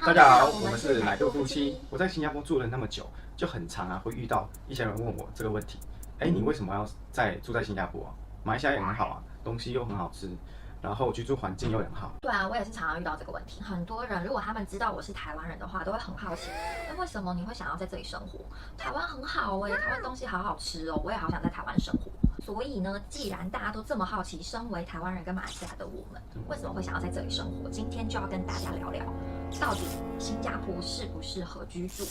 大家好，我们是奶豆夫妻。我在新加坡住了那么久，就很常会遇到一些人问我这个问题：你为什么要住在新加坡啊？马来西亚也很好啊，东西又很好吃，然后居住环境又很好。对啊，我也是常常遇到这个问题。很多人如果他们知道我是台湾人的话，都会很好奇，为什么你会想要在这里生活？台湾很好台湾东西好好吃哦，我也好想在台湾生活。所以呢，既然大家都这么好奇，身为台湾人跟马来西亚的我们，为什么会想要在这里生活？今天就要跟大家聊聊，到底新加坡适不适合居住？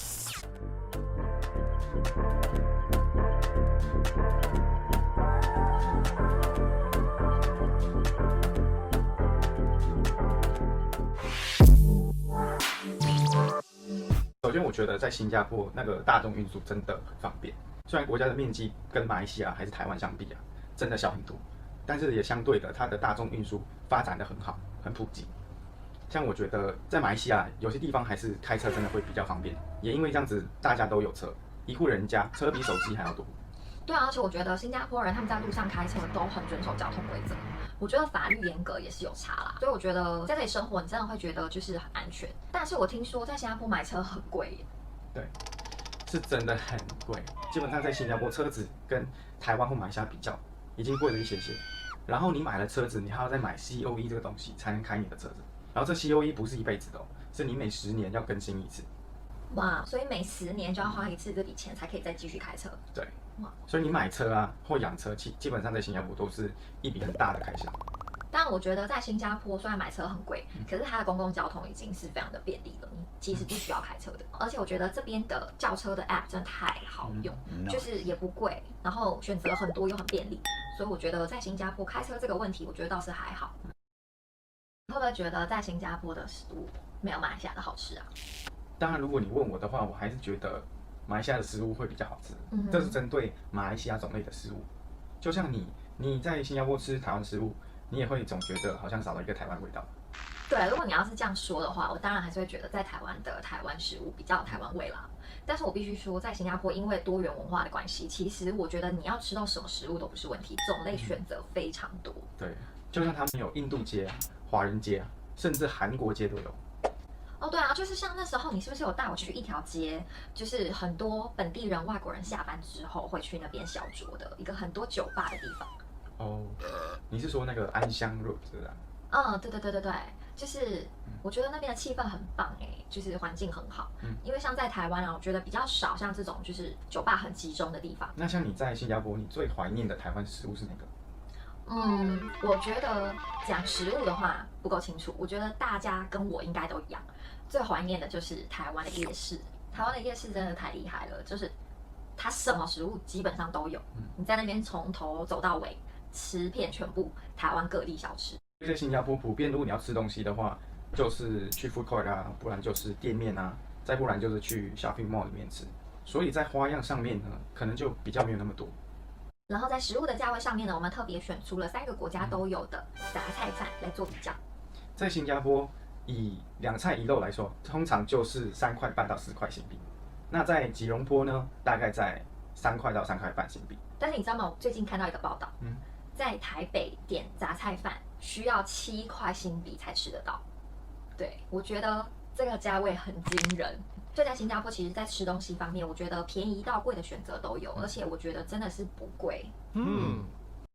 首先，我觉得在新加坡那个大众运输真的很方便。虽然国家的面积跟马来西亚还是台湾相比真的小很多，但是也相对的，它的大众运输发展的很好，很普及。像我觉得在马来西亚有些地方还是开车真的会比较方便，也因为这样子大家都有车，一户人家车比手机还要多。对啊，而且我觉得新加坡人他们在路上开车都很遵守交通规则，我觉得法律严格也是有差啦，所以我觉得在这里生活你真的会觉得就是很安全。但是我听说在新加坡买车很贵耶。对，是真的很贵，基本上在新加坡车子跟台湾或马来西亚比较已经贵了一些些，然后你买了车子，你还要再买 COE 这个东西才能开你的车子，然后这 COE 不是一辈子的是你每10年要更新一次。哇，所以每10年就要花一次这笔钱才可以再继续开车。对，所以你买车或养车，基本上在新加坡都是一笔很大的开销。但我觉得在新加坡虽然买车很贵，可是它的公共交通已经是非常的便利了，你其实不需要开车的。而且我觉得这边的叫车的 App 真的太好用，就是也不贵，然后选择很多又很便利，所以我觉得在新加坡开车这个问题，我觉得倒是还好。你会不会觉得在新加坡的食物没有马来西亚的好吃啊？当然，如果你问我的话，我还是觉得马来西亚的食物会比较好吃。这是针对马来西亚种类的食物。就像你在新加坡吃台湾食物，你也会总觉得好像少了一个台湾味道。对，如果你要是这样说的话，我当然还是会觉得在台湾的台湾食物比较有台湾味啦。但是我必须说，在新加坡因为多元文化的关系，其实我觉得你要吃到什么食物都不是问题，种类选择非常多。对，就像他们有印度街、华人街，甚至韩国街都有。哦，对啊，就是像那时候你是不是有带我去一条街，就是很多本地人、外国人下班之后会去那边小酌的一个很多酒吧的地方。哦，你是说那个安乡 Road 是吧？对，就是我觉得那边的气氛很棒就是环境很好。因为像在台湾我觉得比较少像这种就是酒吧很集中的地方。那像你在新加坡，你最怀念的台湾食物是哪个？我觉得讲食物的话不够清楚，我觉得大家跟我应该都一样，最怀念的就是台湾的夜市。台湾的夜市真的太厉害了，就是它什么食物基本上都有，你在那边从头走到尾，吃遍全部台湾各地小吃。在新加坡普遍，如果你要吃东西的话，就是去 food court 啊，不然就是店面啊，再不然就是去 shopping mall 里面吃。所以在花样上面呢，可能就比较没有那么多。然后在食物的价位上面呢，我们特别选出了3个国家都有的杂菜饭来做比较。在新加坡，以2菜1肉来说，通常就是3块半到4块新币。那在吉隆坡呢，大概在3块到3块半新币。但是你知道吗？我最近看到一个报道，在台北点杂菜饭需要7块新币才吃得到。对，我觉得这个价位很惊人。所以在新加坡，其实在吃东西方面，我觉得便宜到贵的选择都有，而且我觉得真的是不贵。我们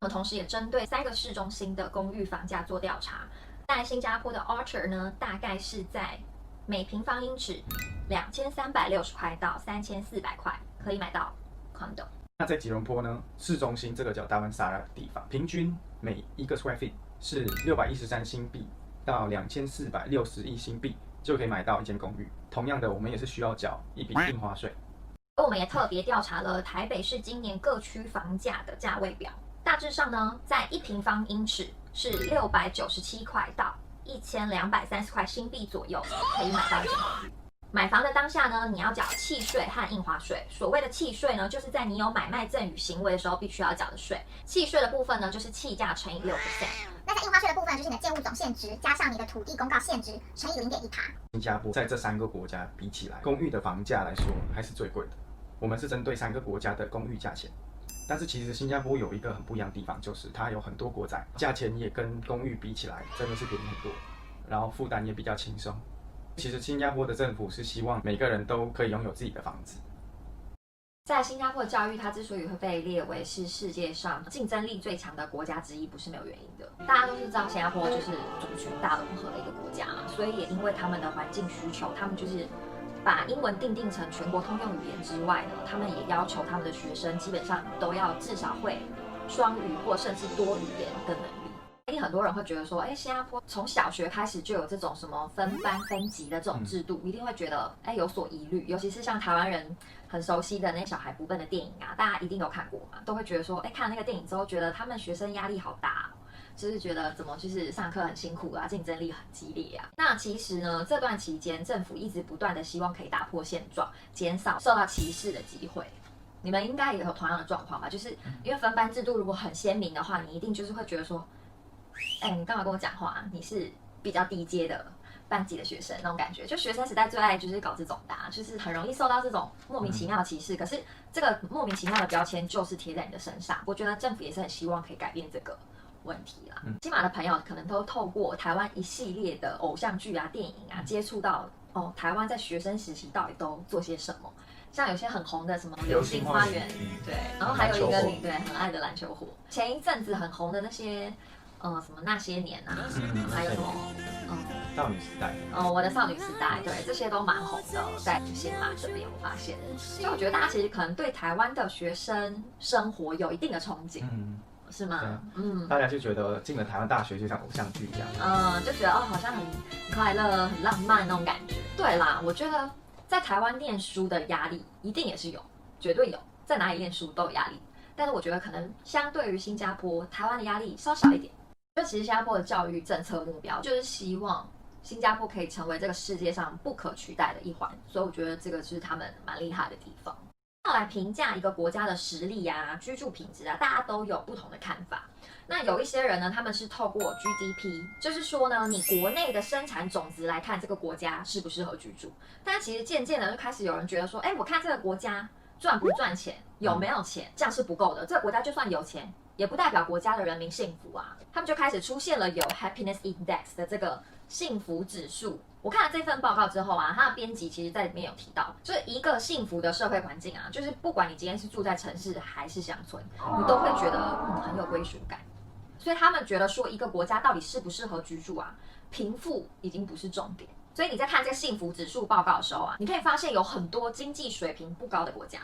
同时也针对3个市中心的公寓房价做调查，在新加坡的 Orchard 呢，大概是在每平方英尺2360块到3400块，可以买到 condo。那在吉隆坡呢，市中心这个叫达文萨拉的地方，平均每1个 square feet 是613新币到2461新币，就可以买到一间公寓。同样的，我们也是需要缴一笔印花税。而我们也特别调查了台北市今年各区房价的价位表，大致上呢，在1平方英尺是697块到1230块新币左右，可以买到一间公寓。买房的当下呢，你要缴契税和印花税。所谓的契税呢，就是在你有买卖赠与行为的时候必须要缴的税。契税的部分呢，就是契价乘以6%。那在印花税的部分，就是你的建物总现值加上你的土地公告现值乘以0.1%。新加坡在这3个国家比起来，公寓的房价来说还是最贵的。我们是针对3个国家的公寓价钱，但是其实新加坡有一个很不一样的地方，就是它有很多国宅，价钱也跟公寓比起来真的是便宜很多，然后负担也比较轻松。其实新加坡的政府是希望每个人都可以拥有自己的房子。在新加坡的教育，它之所以会被列为是世界上竞争力最强的国家之一，不是没有原因的。大家都是知道新加坡就是族群大融合的一个国家嘛，所以也因为他们的环境需求，他们就是把英文定成全国通用语言之外呢，他们也要求他们的学生基本上都要至少会双语或甚至多语言的能力。一定很多人会觉得说，新加坡从小学开始就有这种什么分班分级的这种制度，一定会觉得有所疑虑。尤其是像台湾人很熟悉的那些小孩不笨的电影啊，大家一定有看过嘛，都会觉得说，看了那个电影之后，觉得他们学生压力好大就是觉得怎么就是上课很辛苦啊，竞争力很激烈啊。那其实呢，这段期间政府一直不断的希望可以打破现状，减少受到歧视的机会。你们应该也有同样的状况吧？就是因为分班制度如果很鲜明的话，你一定就是会觉得说，你干嘛跟我讲话你是比较低阶的班级的学生那种感觉。就学生时代最爱就是搞这种的就是很容易受到这种莫名其妙的歧视。可是这个莫名其妙的标签就是贴在你的身上。我觉得政府也是很希望可以改变这个问题啦。金马的朋友可能都透过台湾一系列的偶像剧啊、电影啊，接触到台湾在学生时期到底都做些什么。像有些很红的什么《流星花园》，对，然后还有一个你对很爱的篮球火，前一阵子很红的那些什么那些年啊，还有什么少女时代，我的少女时代，对，这些都蛮红的，在新马这边我发现，所以我觉得大家其实可能对台湾的学生生活有一定的憧憬。是吗？大家就觉得进了台湾大学就像偶像剧一样，就觉得好像很快乐、很浪漫那种感觉。对啦，我觉得在台湾念书的压力一定也是有，绝对有，在哪里念书都有压力。但是我觉得可能相对于新加坡，台湾的压力稍小一点。就其实新加坡的教育政策目标就是希望新加坡可以成为这个世界上不可取代的一环，所以我觉得这个是他们蛮厉害的地方。要来评价一个国家的实力啊、居住品质啊，大家都有不同的看法。那有一些人呢，他们是透过 GDP， 就是说呢，你国内的生产总值来看这个国家适不适合居住。但其实渐渐的就开始有人觉得说，我看这个国家赚不赚钱，有没有钱，这样是不够的。这个国家就算有钱，也不代表国家的人民幸福啊。他们就开始出现了有 Happiness Index 的这个幸福指数。我看了这份报告之后啊，它的编辑其实在里面有提到，就是一个幸福的社会环境啊，就是不管你今天是住在城市还是乡村，你都会觉得很有归属感。所以他们觉得说，一个国家到底适不适合居住啊，贫富已经不是重点。所以你在看这个幸福指数报告的时候啊，你可以发现有很多经济水平不高的国家，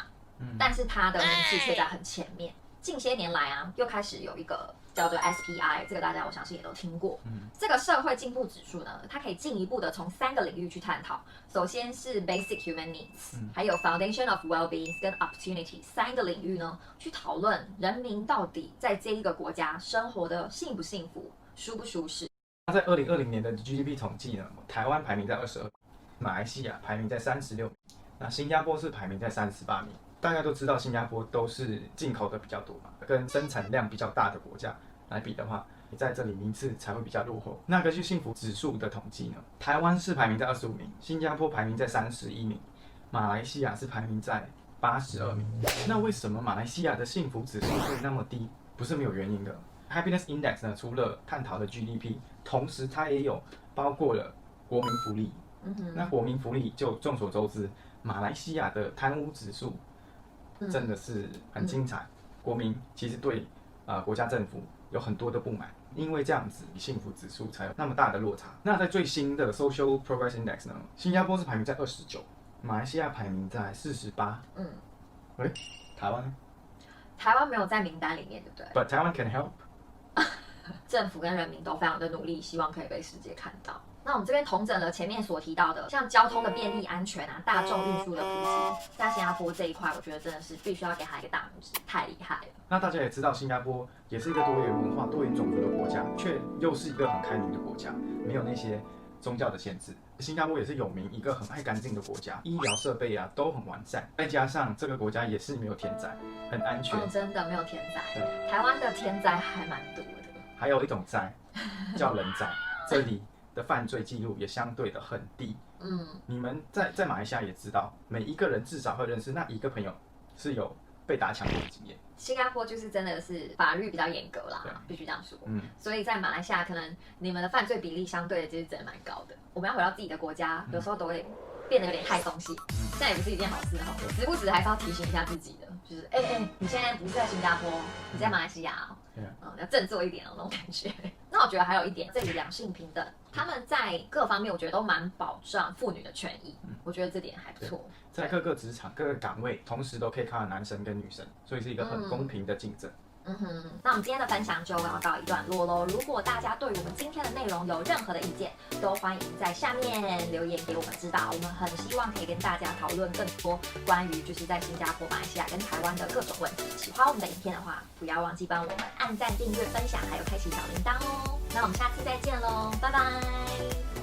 但是它的名次却在很前面。近些年来啊，又开始有一个叫做 SPI， 这个大家我相信也都听过。这个社会进步指数呢，它可以进一步的从3个领域去探讨。首先是 Basic Human Needs，还有 Foundation of Well-being 跟 Opportunity 3个领域呢，去讨论人民到底在这一个国家生活的幸不幸福、舒不舒适。那在2020年的 GDP 统计呢，台湾排名在22，马来西亚排名在36名，那新加坡是排名在38名。大家都知道新加坡都是进口的比较多嘛，跟生产量比较大的国家来比的话，你在这里名次才会比较落后。那根据幸福指数的统计呢，台湾是排名在25名，新加坡排名在31名，马来西亚是排名在82名。那为什么马来西亚的幸福指数会那么低？不是没有原因的。Happiness Index 呢，除了探讨了 GDP， 同时它也有包括了国民福利。那国民福利就众所周知，马来西亚的贪污指数真的是很精彩，国民其实对国家政府有很多的不满，因为这样子幸福指数才有那么大的落差。那在最新的 Social Progress Index 呢，新加坡是排名在29，马来西亚排名在48。台湾呢？台湾没有在名单里面，对不对 ？But Taiwan can help 。政府跟人民都非常的努力，希望可以被世界看到。那我们这边统整了前面所提到的，像交通的便利、安全啊，大众运输的普及，在新加坡这一块，我觉得真的是必须要给他一个大拇指，太厉害了。那大家也知道，新加坡也是一个多元文化、多元种族的国家，却又是一个很开明的国家，没有那些宗教的限制。新加坡也是有名一个很爱干净的国家，医疗设备啊都很完善，再加上这个国家也是没有天灾，很安全。真的没有天灾。台湾的天灾还蛮多的。还有一种灾叫人灾，这里的犯罪记录也相对的很低。你们在马来西亚也知道，每一个人至少会认识那一个朋友是有被打抢夺的经验。新加坡就是真的是法律比较严格啦，对啊必须这样说。嗯，所以在马来西亚，可能你们的犯罪比例相对的其实真的蛮高的。我们要回到自己的国家，有时候都会变得有点太松懈，这样也不是一件好事哈。时不时还是要提醒一下自己的，就是你现在不是在新加坡，你在马来西亚哦。要振作一点哦，那种感觉。那我觉得还有一点，这里两性平等，他们在各方面我觉得都蛮保障妇女的权益，我觉得这点还不错。在各个职场、各个岗位，同时都可以看到男生跟女生，所以是一个很公平的竞争。那我们今天的分享就要告一段落喽。如果大家对于我们今天的内容有任何的意见，都欢迎在下面留言给我们知道。我们很希望可以跟大家讨论更多关于就是在新加坡、马来西亚跟台湾的各种问题。喜欢我们的影片的话，不要忘记帮我们按赞、订阅、分享，还有开启小铃铛哦。那我们下次再见喽，拜拜。